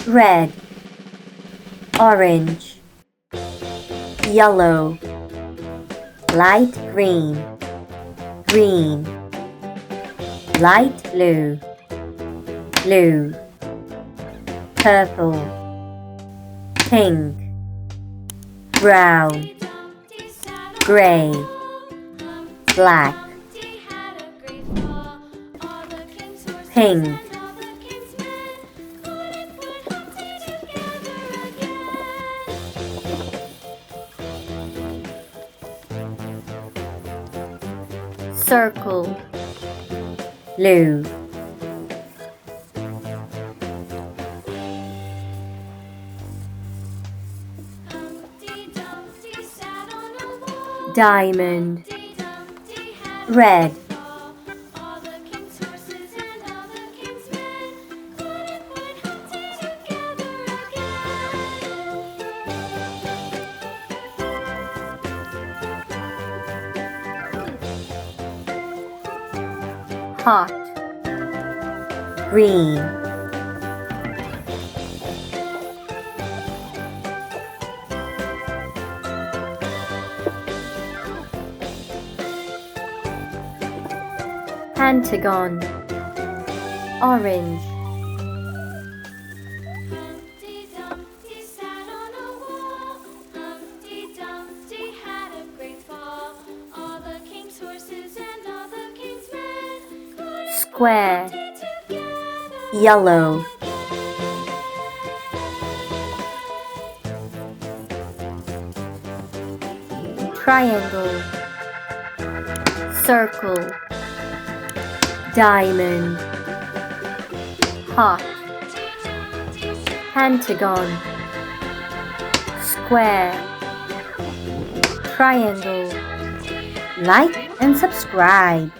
red, orange, yellow, light green, green, light blue, blue, purple, pink, brown, gray, black, pink, circle, blue, diamond, red, hot, green, Pentagon, orange, Humpty Dumpty sat on a wall. Humpty Dumpty had a great fall. All the king's horses and all the king's men couldn't square, put Humpty together. yellow, triangle, circle, diamond, hot, pentagon, square, triangle. Like and subscribe.